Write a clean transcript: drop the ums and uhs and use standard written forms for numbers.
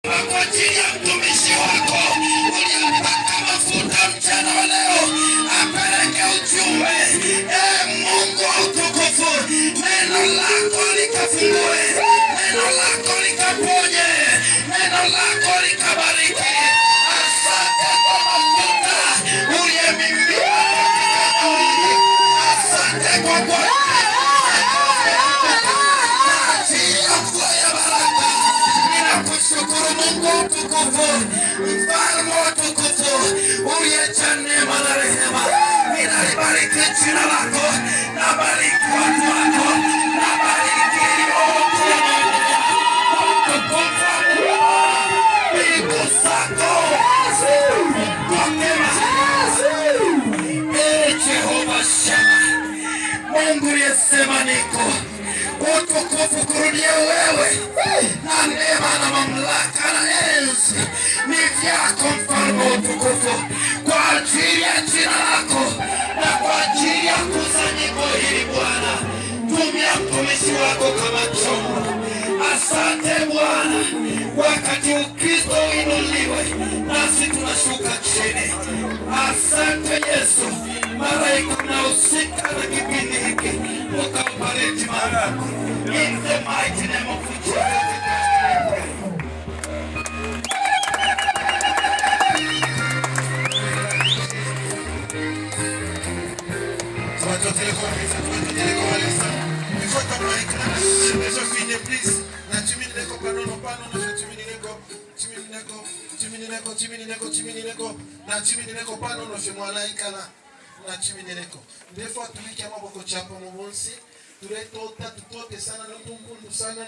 Kwa ajili ya mtumishi wako uliyempaka mafuta mchana wa leo, apeleke ujumbe. Mungu wa utukufu, neno lako likafungue, neno lako likaponye, neno lako likabariki. Asante kwa mafuta uliyemimina katika mwili. Asante kwa Mungu tukufu, mfalme wa tukufu, uliyejaa neema na rehema, ninalibariki jina lako, nabariki watu wako, nabariki yote tukufu mbingu zako. Jehova Shama, Mungu uliyesema niko, utukufu kurudia wewe, na neema na mamlaka na enzi ni vyako, mfalme wa utukufu. Kwa ajili ya jina lako na kwa ajili ya kusanyiko hili Bwana, tumia mtumishi wako kama chombo. Asante Bwana, wakati Ukristo uinuliwe, nasi tunashuka chini. Asante Yesu, malaika mnahusika na kipindi hiki, ukabariki mara in the mighty name of Jesus. Ndefu atumike amaboko chapa mubonsi. Turetota tutote sana na tumpundu sana.